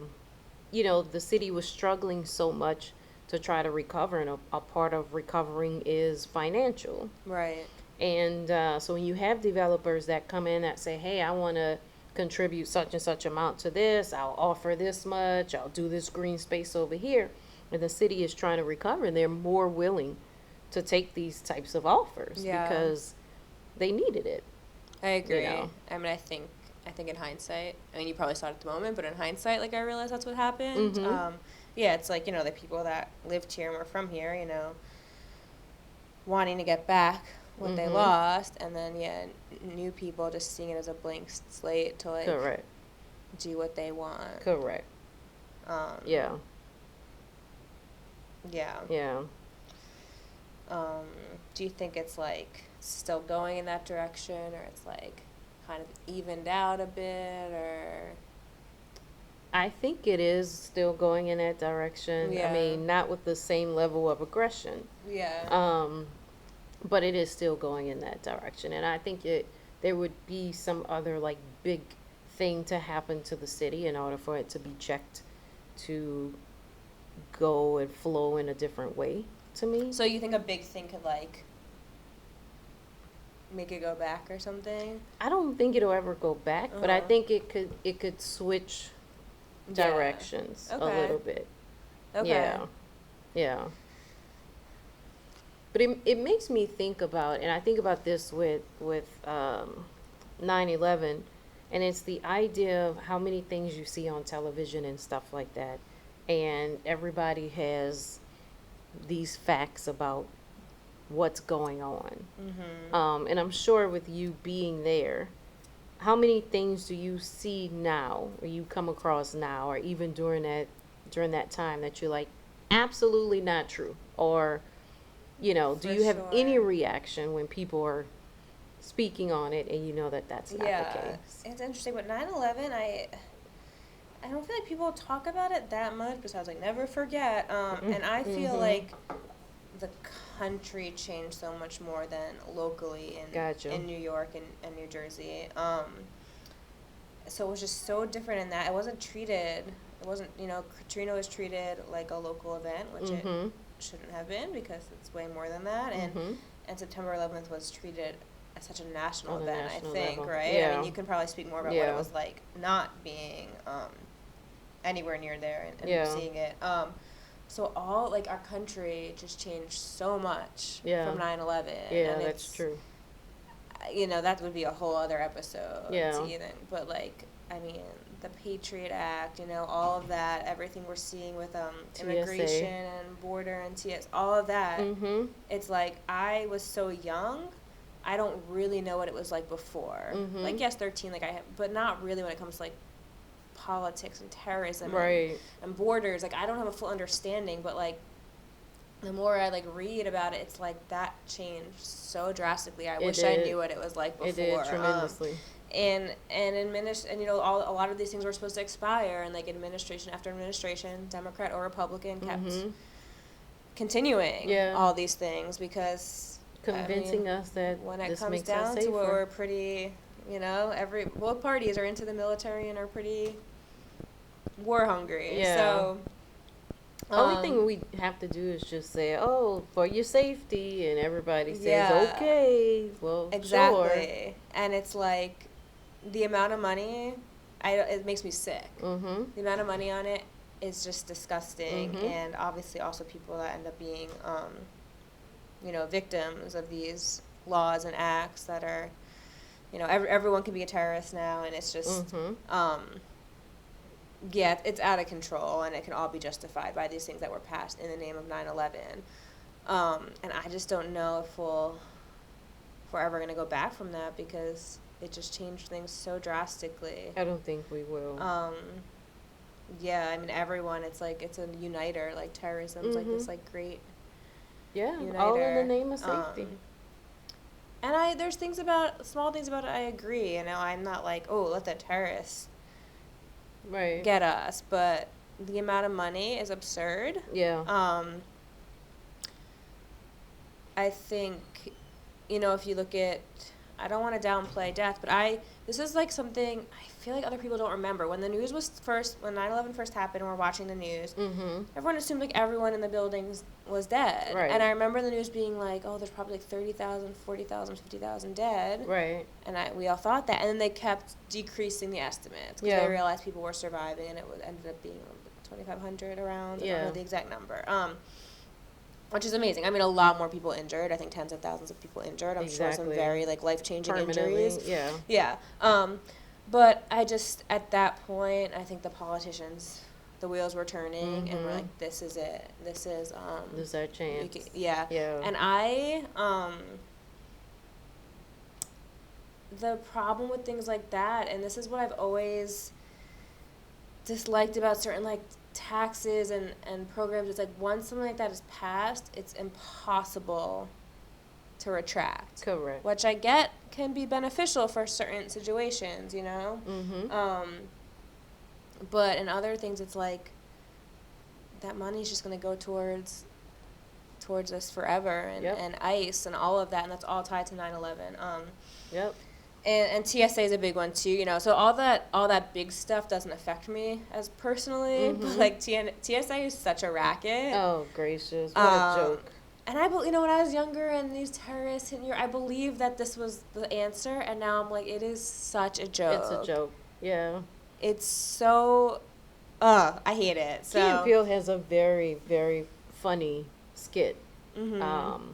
city was struggling so much to try to recover, and a part of recovering is financial. Right. And so when you have developers that come in that say, hey, I want to contribute such and such amount to this, I'll offer this much, I'll do this green space over here, and the city is trying to recover, and they're more willing to take these types of offers because they needed it. I agree. I mean, I think in hindsight, I mean, you probably saw it at the moment, but in hindsight, like, I realized that's what happened. Yeah, it's like, the people that lived here and were from here, wanting to get back what they lost, and then, new people just seeing it as a blank slate to, like, Correct. do what they want. Correct. Yeah. Yeah. Yeah. Do you think it's, like, still going in that direction, or it's, like, kind of evened out a bit, or... I think it is still going in that direction. Yeah. I mean, not with the same level of aggression. Yeah. But it is still going in that direction. And I think there would be some other, like, big thing to happen to the city in order for it to be checked to go and flow in a different way, to me. So you think a big thing could, like, make it go back or something? I don't think it'll ever go back, but I think it could switch directions a little bit. Okay. Yeah. Yeah. But it makes me think about, and I think about this with 9/11, and it's the idea of how many things you see on television and stuff like that, and everybody has these facts about what's going on. And I'm sure with you being there, how many things do you see now, or you come across now, or even during that time that you're like, absolutely not true? Or, do you have any reaction when people are speaking on it and you know that that's not the case? It's interesting. But 9/11, I don't feel like people talk about it that much, besides, like, never forget. And I feel like the country changed so much more than locally in New York and New Jersey. So it was just so different in that it wasn't, Katrina was treated like a local event, which it shouldn't have been, because it's way more than that. And September 11th was treated as such a national event, I think, level. Right? Yeah. I mean, you can probably speak more about what it was like not being anywhere near there and seeing it. So all, like, our country just changed so much from 9/11. Yeah, and that's true. That would be a whole other episode. Yeah. Even, but, like, I mean, the Patriot Act, all of that, everything we're seeing with immigration and border and TS, all of that. It's like, I was so young, I don't really know what it was like before. Like, yes, 13, like, I have, but not really when it comes to, like, politics and terrorism and borders. Like, I don't have a full understanding, but, like, the more I, like, read about it, it's like that changed so drastically. I wish I knew what it was like before. It did tremendously. And a lot of these things were supposed to expire, and, like, administration after administration, Democrat or Republican, kept continuing all these things, because convincing us that when it this comes makes down us to safer. what we're pretty, both parties are into the military and are pretty war hungry. Yeah. So Only thing we have to do is just say, "Oh, for your safety," and everybody says, Yeah. "Okay, well, Exactly. sure." And it's like the amount of money, it makes me sick. Mm-hmm. The amount of money on it is just disgusting, Mm-hmm. and obviously also people that end up being, victims of these laws and acts that are, everyone can be a terrorist now, and it's just, Mm-hmm. yeah, it's out of control, and it can all be justified by these things that were passed in the name of 9/11. And I just don't know if we're ever going to go back from that, because it just changed things so drastically. I don't think we will. Yeah, I mean, everyone, it's like, it's a uniter. Like, terrorism's like this, like, great Yeah, uniter. all in the name of safety. And there's small things about it I agree. I'm not like, oh, let the terrorists Right. get us. But the amount of money is absurd. Yeah. I think, if you look at, I don't want to downplay death, but this is like something I feel like other people don't remember. When the news when 9/11 first happened, and we're watching the news, Mm-hmm. everyone assumed like everyone in the buildings was dead. Right. And I remember the news being like, oh, there's probably like 30,000, 40,000, 50,000 dead. Right. And we all thought that. And then they kept decreasing the estimates, because they realized people were surviving, and ended up being 2,500 around. I don't know the exact number. Which is amazing. I mean, a lot more people injured. I think tens of thousands of people injured. I'm sure some very like life-changing injuries. Yeah. Yeah. But I just, at that point, I think the politicians, the wheels were turning, and we're like, this is it. This is our chance. Yeah. And the problem with things like that, and this is what I've always disliked about certain like taxes and programs, it's like once something like that is passed, it's impossible to retract. Correct. Which I get can be beneficial for certain situations, Mm-hmm. But in other things, it's like that money's just going to go towards us forever, and ICE and all of that, and that's all tied to 9/11. Yep. And TSA is a big one too, so all that big stuff doesn't affect me as personally, but like TSA is such a racket. Oh gracious, what a joke! And when I was younger and these terrorists hit I believed that this was the answer, and now I'm like, it is such a joke. It's a joke. Yeah. It's so, I hate it. So Key and Peele has a very, very funny skit. Mm-hmm.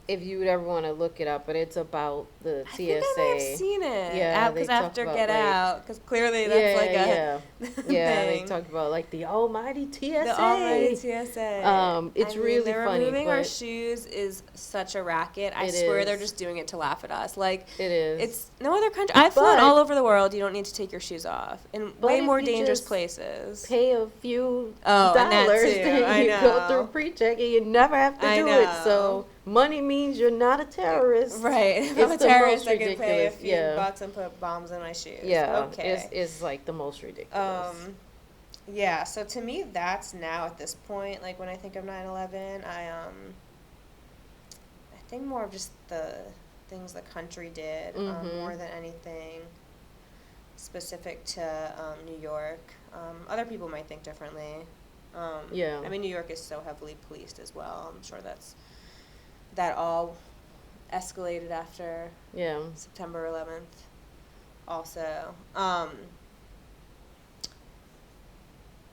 If you would ever want to look it up, but it's about the TSA. I think I may have seen it. Yeah, because they talk after about, Get like, Out, because clearly that's yeah, thing. they talk about like the almighty TSA. The almighty TSA. It's really they're funny. Removing our but shoes is such a racket. I it swear is. they're just doing it to laugh at us. Like, it is. it's no other country. I've flown all over the world. You don't need to take your shoes off in But way if more you dangerous just places. Pay a few and that dollars, too. then I you know. go through pre-check and you never have to I do it. So money means you're not a terrorist. Right. If I'm a It's the terrorist, most I can pay a ridiculous. few bucks and put bombs in my shoes. Yeah. Okay. It's like the most ridiculous. Yeah, so to me, that's now at this point, like when I think of 9/11, I think more of just the things the country did, more than anything specific to New York. Other people might think differently. Yeah. I mean, New York is so heavily policed as well. I'm sure that all escalated after September 11th also.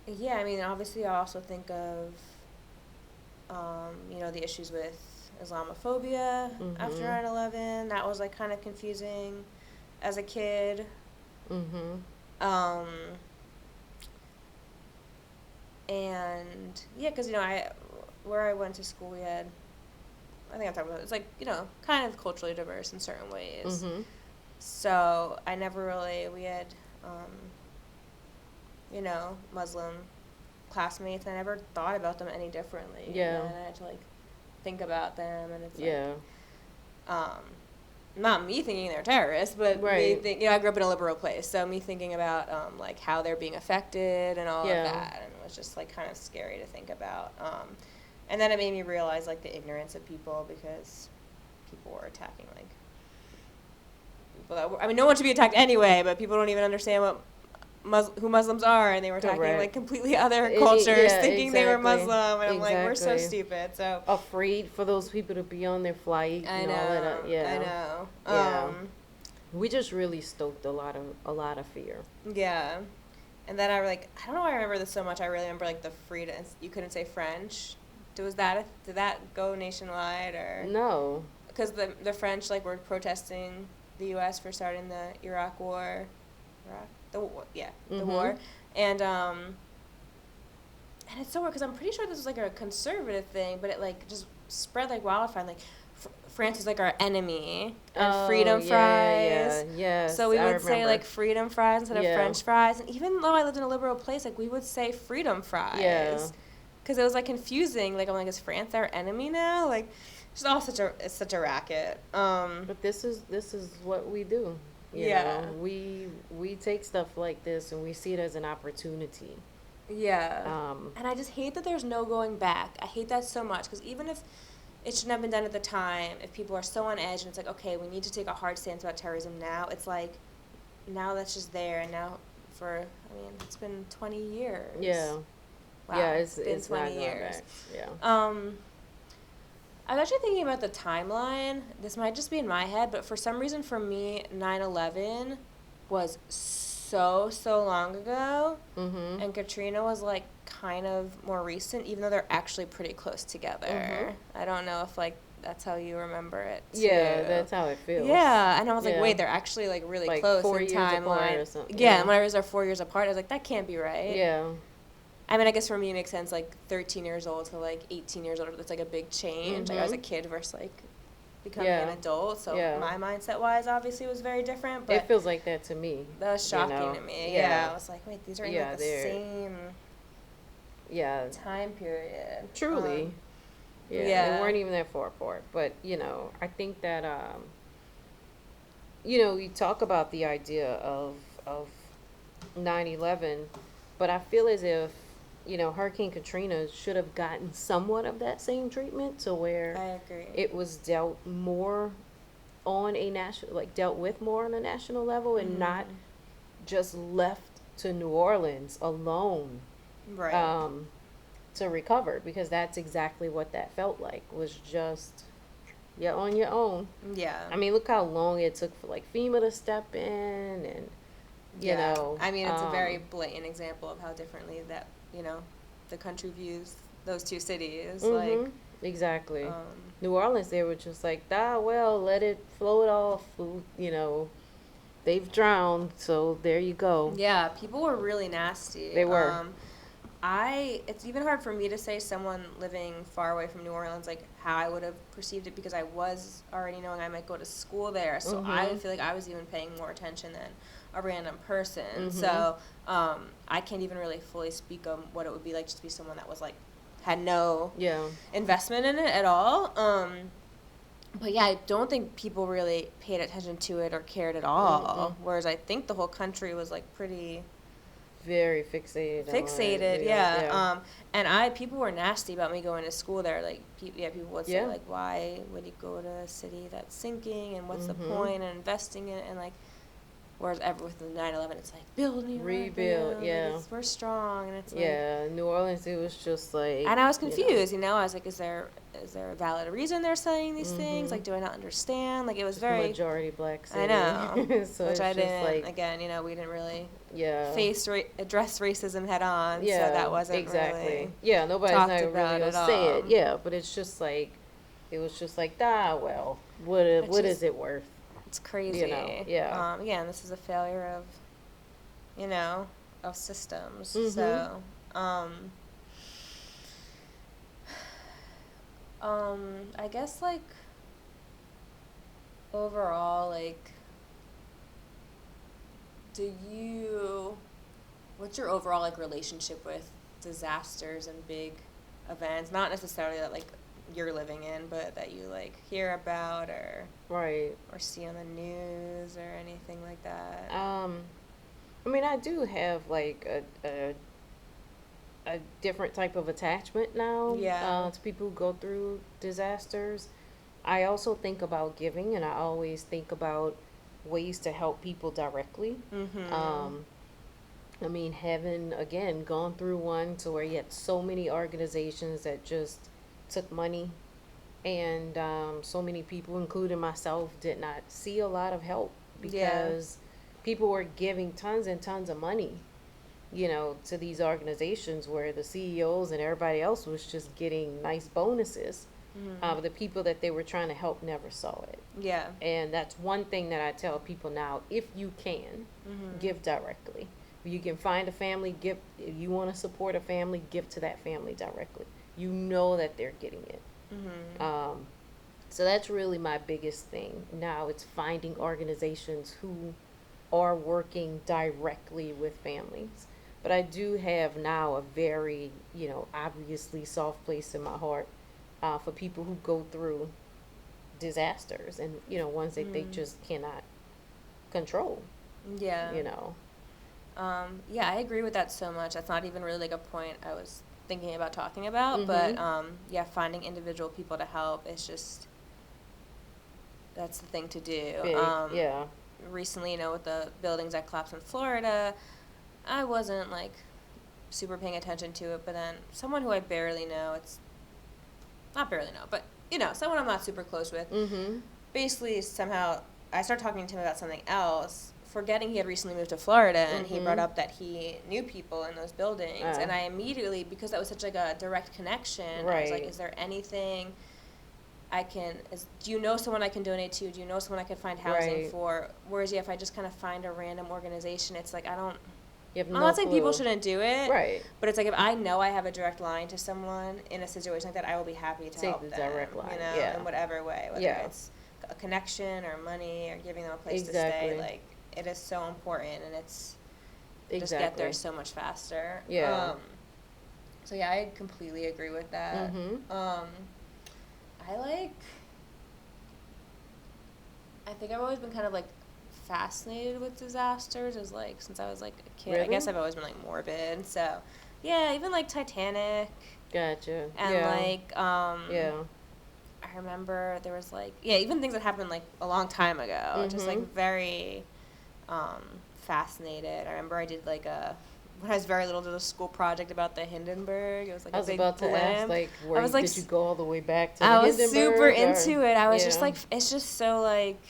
Yeah, I mean, obviously I also think of, the issues with Islamophobia after 9/11. That was, like, kind of confusing as a kid. And, yeah, because, where I went to school, we had, I think I'm talking about, it's like, kind of culturally diverse in certain ways. So I never really, we had, Muslim classmates, and I never thought about them any differently. Yeah. And I had to, like, think about them, and it's not me thinking they're terrorists, but me think, I grew up in a liberal place, so me thinking about, like, how they're being affected and all of that, and it was just, like, kind of scary to think about. And then it made me realize, like, the ignorance of people, because people were attacking, like, people that were, I mean, no one should be attacked anyway, but people don't even understand what who Muslims are, and they were attacking Correct. like completely other cultures, Yeah, thinking they were exactly. Muslim, and I'm like, we're so Exactly. stupid. So Afraid for those people to be on their flight I and all know, that. Yeah. I know. Yeah. We just really stoked a lot of fear. Yeah. And then I don't know why I remember this so much. I really remember like the freedom. You couldn't say French. Did that go nationwide or? No. Because the French like were protesting the U.S. for starting the Iraq War, the war, and it's so weird because I'm pretty sure this was like a conservative thing, but it like just spread like wildfire. And, like France is like our enemy, and freedom fries. Yes. So we would remember. say like freedom fries instead of French fries, and even though I lived in a liberal place, like we would say freedom fries. Yeah. Because it was like confusing. Like I'm like, is France our enemy now? Like, it's all it's such a racket. But this is what we do. You know? We take stuff like this and we see it as an opportunity. Yeah. And I just hate that there's no going back. I hate that so much because even if it shouldn't have been done at the time, if people are so on edge and it's like, okay, we need to take a hard stance about terrorism now, it's like, now that's just there. And now it's been 20 years. Yeah. Wow. Yeah, it's been 20 years. Back. Yeah. I was actually thinking about the timeline. This might just be in my head, but for some reason for me, 9/11 was so long ago, and Katrina was like kind of more recent, even though they're actually pretty close together. I don't know if like that's how you remember it too. Yeah, that's how it feels. Yeah, and I was like, wait, they're actually like really like close 4 in years apart timeline. or something. Yeah, and when I was 4 years apart, I was like, that can't be right. Yeah. I mean, I guess for me it makes sense, like 13 years old to like 18 years old. That's like a big change. Like I was a kid versus like becoming an adult. So my mindset wise, obviously, was very different. But it feels like that to me. That was shocking to me. Yeah. I was like, wait, these are in like the same time period. Truly. They weren't even that far apart. But I think that we talk about the idea of 9/11, but I feel as if Hurricane Katrina should have gotten somewhat of that same treatment to where I agree. It was dealt more on a dealt with more on a national level and not just left to New Orleans alone, right? To recover, because that's exactly what that felt like, was just you're on your own. Yeah. I mean, look how long it took for like FEMA to step in, and you know. I mean, it's a very blatant example of how differently that the country views those two cities. Like exactly. New Orleans, they were just like, well, let it float off. They've drowned, so there you go. Yeah, people were really nasty. They were. It's even hard for me to say someone living far away from New Orleans, like how I would have perceived it, because I was already knowing I might go to school there. So I feel like I was even paying more attention than a random person. So I can't even really fully speak on what it would be like just to be someone that was like, had no investment in it at all. But yeah, I don't think people really paid attention to it or cared at all. Whereas I think the whole country was like pretty... Very fixated. And people were nasty about me going to school there. Like, people would say, like, why would you go to a city that's sinking, and what's the point in investing in it? And, like, whereas with the 9/11, it's like, build New York. Rebuild, We're strong, and it's like... Yeah, New Orleans, it was just like... And I was confused, I was like, is there a valid reason they're saying these things? Like, do I not understand? Like, it was very... Majority black city. I know. So which I didn't, like, again, we didn't really... address racism head on, so that wasn't really nobody's not really gonna say all. it. Yeah, but it's just like, it was just like, well, what is it worth? It's crazy. And this is a failure of systems. So, I guess like overall, like, what's your overall like relationship with disasters and big events? Not necessarily that like you're living in, but that you like hear about or see on the news or anything like that. I mean, I do have like a different type of attachment now to people who go through disasters. I also think about giving, and I always think about ways to help people directly. I mean, having, again, gone through one to where you had so many organizations that just took money, and so many people, including myself, did not see a lot of help Yeah. because people were giving tons and tons of money, to these organizations where the CEOs and everybody else was just getting nice bonuses. Mm-hmm. The people that they were trying to help never saw it. Yeah. And that's one thing that I tell people now: if you can, Mm-hmm. give directly. If you can find a family, give. If you want to support a family, give to that family directly. You know that they're getting it. Mm-hmm. So that's really my biggest thing. Now it's finding organizations who are working directly with families. But I do have now a very, obviously soft place in my heart for people who go through disasters and, ones that they Mm-hmm. just cannot control, Yeah. you know. Yeah, I agree with that so much. That's not even really like a point I was thinking about talking about, but Mm-hmm. yeah, finding individual people to help is just that's the thing to do. Big, yeah. Recently, with the buildings that collapsed in Florida, I wasn't like super paying attention to it, but then someone who I barely know, it's not barely know, but someone I'm not super close with, Mm-hmm. basically somehow I started talking to him about something else, forgetting he had recently moved to Florida, and he brought Mm-hmm. up that he knew people in those buildings, and I immediately, because that was such like a direct connection, I was like, Right. is there anything do you know someone I can donate to? Do you know someone I could find housing Right. for? Whereas if I just kind of find a random organization, it's like You have I'm no not saying people clue. shouldn't do it, Right. but it's like if I know I have a direct line to someone in a situation like that, I will be happy to Take help the them, direct line. Yeah. in whatever way, whether Yeah. it's a connection or money or giving them a place to Exactly. stay. Like, it is so important, and it's just get there Exactly. so much faster. Yeah. So yeah, I completely agree with that. Mm-hmm. I think I've always been kind of like fascinated with disasters as like since I was like a kid. I Really? guess I've always been like morbid. So yeah, even like Titanic Gotcha. and Yeah. like Yeah. I remember there was like even things that happened like a long time ago. Just like Mhm. very um fascinated. I remember I did like when I was very little, did a school project about the Hindenburg. It was like I a was big about to ask, blimp. like, I was like, did you go all the way back to the I was super Hindenburg? into it. I was just Yeah. like, it's just so like,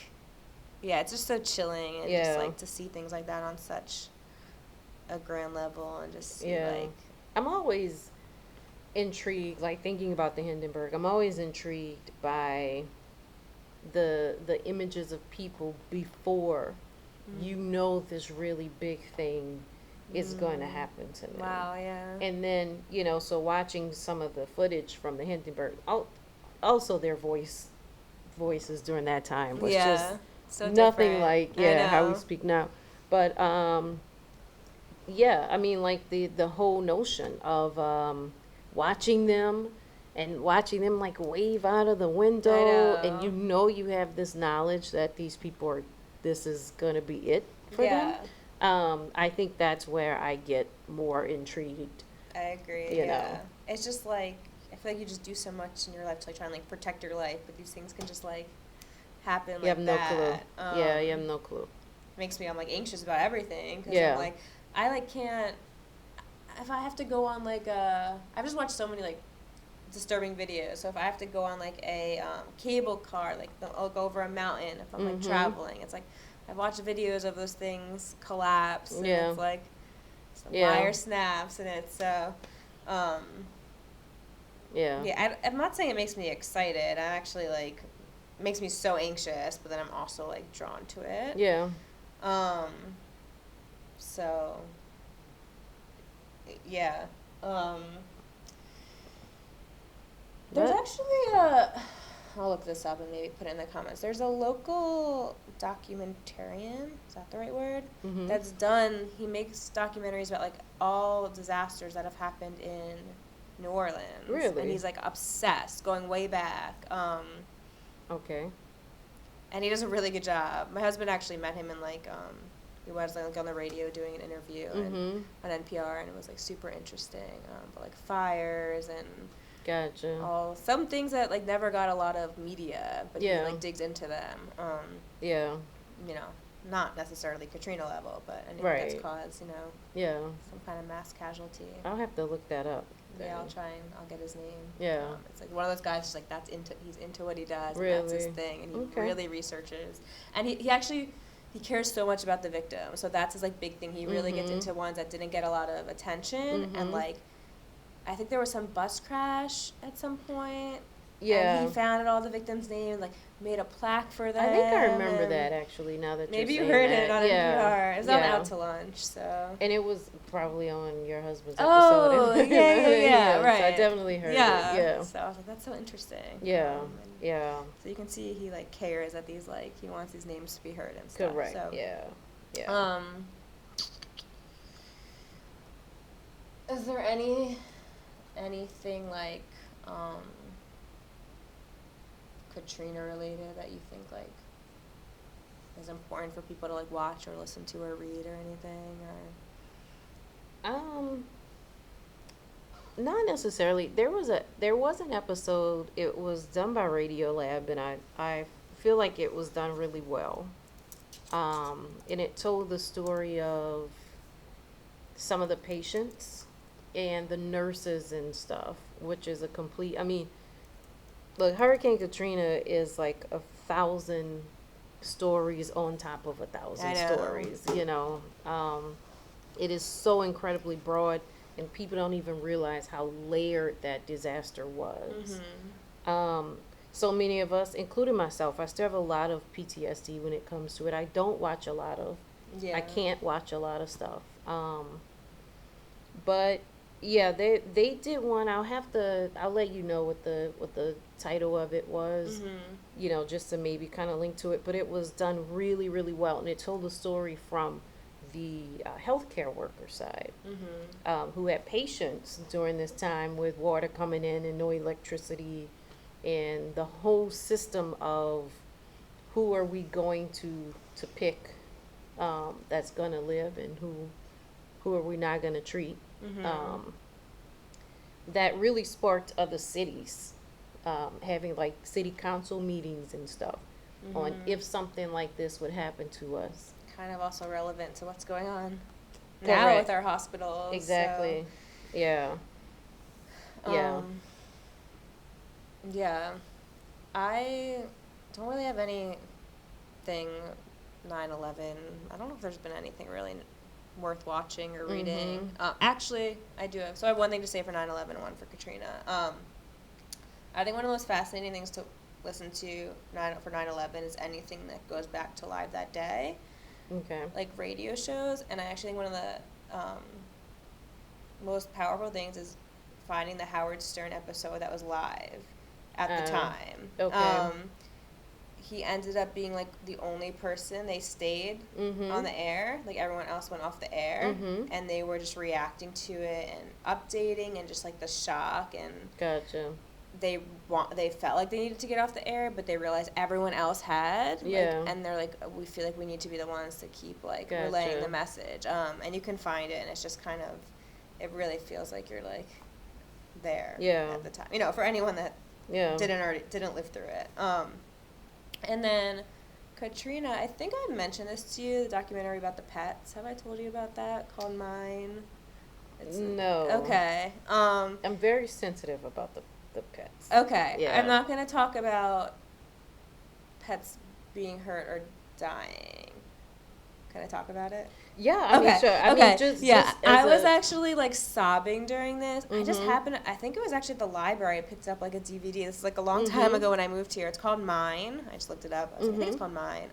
yeah, it's just so chilling and just Yeah. like to see things like that on such a grand level and just see Yeah. like, I'm always intrigued, like thinking about the Hindenburg. I'm always intrigued by the images of people before this really big thing is going to happen to them. wow, yeah. And then, so watching some of the footage from the Hindenburg, also their voices during that time was just so nothing different. like I how we know. speak now. But yeah, I mean, like the whole notion of watching them and watching them like wave out of the window, and know. you have this knowledge that these people are, this is gonna be it for them. Yeah, I think that's where I get more intrigued. I agree. You Yeah, know. it's just like I feel like you just do so much in your life to like try and like protect your life, but these things can just like happen You have like no that. clue. Yeah, you have no clue. Makes me I'm like anxious about everything because Yeah. I'm like I like can't if I have to go on like I've just watched so many like disturbing videos. So if I have to go on like a cable car, like I'll go over a mountain if I'm like traveling. It's like I've watched videos of those things collapse and Yeah. it's like some Yeah. wire snaps and it's so Yeah. yeah. I'm not saying it makes me excited. I actually like makes me so anxious, but then I'm also like drawn to it. Yeah. So yeah. There's What? actually I'll look this up and maybe put it in the comments. There's a local documentarian, is that the right word? Mhm. That's done, he makes documentaries about like all disasters that have happened in New Orleans. Really? And he's like obsessed, going way back. Okay. And he does a really good job. My husband actually met him in like he was like on the radio doing an interview and on NPR, and it was like super interesting. But like fires and Gotcha. some things that like never got a lot of media, but he Yeah. like digs into them. Yeah. You know, not necessarily Katrina level, but anything Right. that's caused, Yeah. some kind of mass casualty. I'll have to look that up. Yeah, I'll try and I'll get his name. Yeah. It's like one of those guys who's like he's into what he does, Really? and that's his thing, and he Okay. really researches, and he actually he cares so much about the victim, so that's his like big thing. He really gets into ones that didn't get a lot of attention, and like I think there was some bus crash at some point. Yeah. And he found all the victims' names, like made a plaque for them. I think I remember that actually. Now that Maybe you're you saying heard it that. on Yeah. NPR. It was on Yeah. Out to Lunch, so. And it was probably on your husband's Oh, episode. yeah, right. So I definitely heard it. Yeah. So I was like, that's so interesting. Yeah. And Yeah. So you can see he like cares that these like he wants these names to be heard and stuff. Correct. So, Yeah. Yeah. Is there anything like Katrina related that you think like is important for people to like watch or listen to or read or anything or? Not necessarily. There was an episode. It was done by Radiolab, and I feel like it was done really well. And it told the story of some of the patients and the nurses and stuff, which is a complete. I mean, look, Hurricane Katrina is like 1,000 stories on top of 1,000 I know. stories. It is so incredibly broad, and people don't even realize how layered that disaster was. So many of us, including myself, I still have a lot of PTSD when it comes to it. I don't watch a lot of. Yeah. I can't watch a lot of stuff. But yeah, they did one. I'll let you know what the title of it was. Just to maybe kind of link to it. But it was done really, really well, and it told the story from the healthcare worker side, who had patients during this time with water coming in and no electricity, and the whole system of who are we going to pick that's going to live, and who are we not going to treat. That really sparked other cities having like city council meetings and stuff on if something like this would happen to us. Kind of also relevant to what's going on now Correct. with our hospitals. Exactly. So. Yeah. Yeah. Yeah. I don't really have anything 9/11. I don't know if there's been anything really worth watching or reading. Actually, I do have. So I have one thing to say for 9/11 and one for Katrina. I think one of the most fascinating things to listen to for 9/11 is anything that goes back to Live That Day. Okay. Like radio shows, and I actually think one of the most powerful things is finding the Howard Stern episode that was live at the time. Okay. He ended up being like the only person they stayed on the air. Like everyone else went off the air, and they were just reacting to it and updating and just like the shock, and Gotcha. they felt like they needed to get off the air, but they realized everyone else had. Yeah. Like, and they're like, we feel like we need to be the ones to keep like Gotcha. relaying the message. And you can find it, and it's just kind of, it really feels like you're like there at the time. For anyone that didn't live through it. And then Katrina, I think I mentioned this to you, the documentary about the pets. Have I told you about that? Called Mine. No. Okay. I'm very sensitive about the pets. Okay. Yeah. I'm not going to talk about pets being hurt or dying. Can I talk about it? Yeah, I mean, sure. I mean, just I was actually like sobbing during this. I just happened. I think it was actually at the library. I picked up like a DVD. This is like a long time ago when I moved here. It's called Mine. I just looked it up. I was like, I think it's called Mine.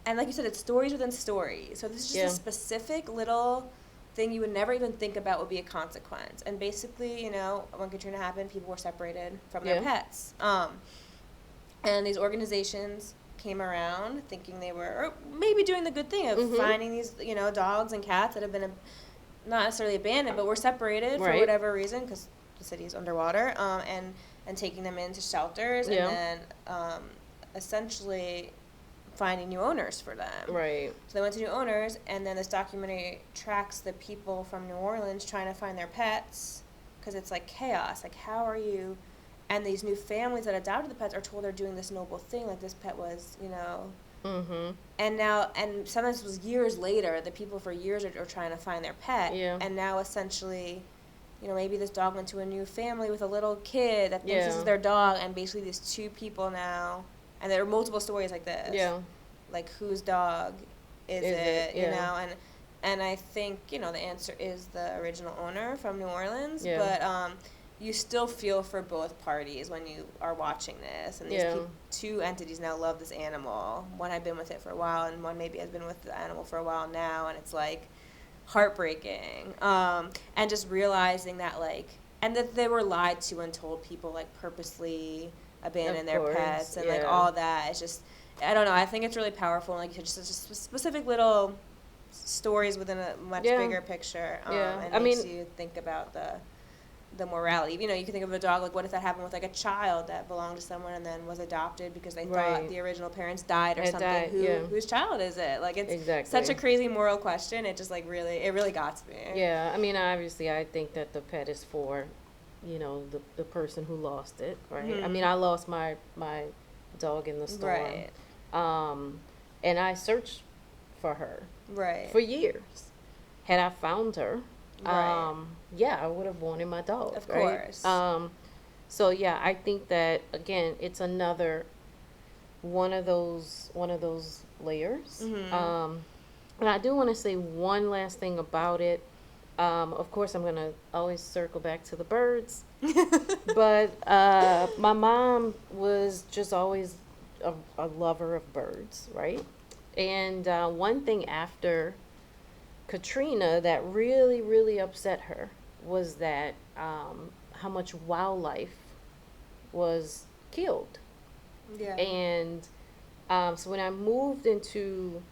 And like you said, it's stories within stories. So this is just a specific little thing you would never even think about would be a consequence. And basically, when Katrina happened, people were separated from their pets. And these organizations came around thinking they were, or maybe doing the good thing of finding these, dogs and cats that have been not necessarily abandoned, but were separated for whatever reason because the city's underwater, and taking them into shelters and then essentially finding new owners for them. Right. So they went to new owners, and then this documentary tracks the people from New Orleans trying to find their pets because it's like chaos. Like, how are you? And these new families that adopted the pets are told they're doing this noble thing. Like, this pet was, Mm-hmm. And sometimes it was years later, the people for years are trying to find their pet. Yeah. And now essentially, maybe this dog went to a new family with a little kid that thinks this Yeah. is their dog, and basically these two people now, and there are multiple stories like this. Yeah. Like, whose dog is Is it? it, Yeah. and I think, the answer is the original owner from New Orleans, Yeah. but you still feel for both parties when you are watching this, and these Yeah. two entities now love this animal. One had been with it for a while, and one maybe has been with the animal for a while now, and it's like heartbreaking. And just realizing that, like, and that they were lied to and told people, like, purposely abandon Of their course, pets, and like yeah. all that. It's just, I don't know, I think it's really powerful, and like, it's just specific little stories within a much Yeah. bigger picture. Yeah. And I makes mean- you think about the morality. You can think of a dog, like, what if that happened with like a child that belonged to someone and then was adopted because they Right. thought the original parents died or Had something. died, yeah. Whose child is it? Like, it's Exactly. such a crazy moral question. It just, like, it really got to me. Yeah, I mean, obviously, I think that the pet is for, the person who lost it, right? I Mhm. mean, I lost my dog in the storm. Right. And I searched for her Right. for years. Had I found her, Right. yeah, I would have wanted my dog. Of right? course. So yeah, I think that again, it's another one of those layers. Mhm. And I do want to say one last thing about it. Of course, I'm gonna always circle back to the birds, but my mom was just always a lover of birds, right? And one thing after Katrina that really, really upset her was that how much wildlife was killed. Yeah. And so when I moved into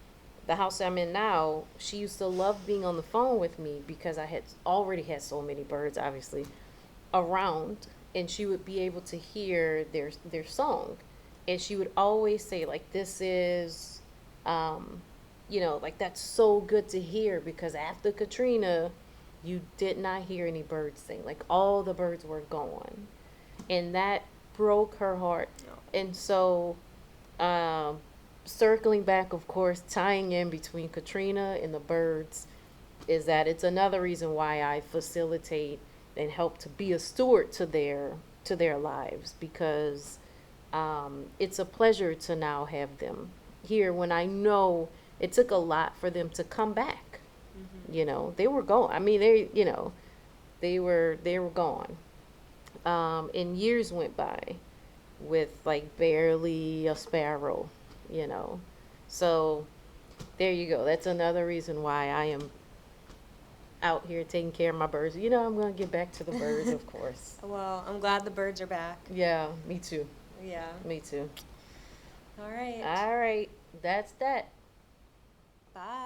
the house I'm in now, she used to love being on the phone with me because I had already had so many birds, obviously, around, and she would be able to hear their song, and she would always say like, "This is, like that's so good to hear because after Katrina, you did not hear any birds sing. Like all the birds were gone, and that broke her heart." And so, circling back, of course, tying in between Katrina and the birds is that it's another reason why I facilitate and help to be a steward to their lives, because it's a pleasure to now have them here when I know it took a lot for them to come back. They were gone. I mean, they were gone. And years went by with like barely a sparrow, So there you go. That's another reason why I am out here taking care of my birds. I'm going to get back to the birds, of course. Well, I'm glad the birds are back. Yeah, me too. Yeah. Me too. All right. All right. That's that. Bye.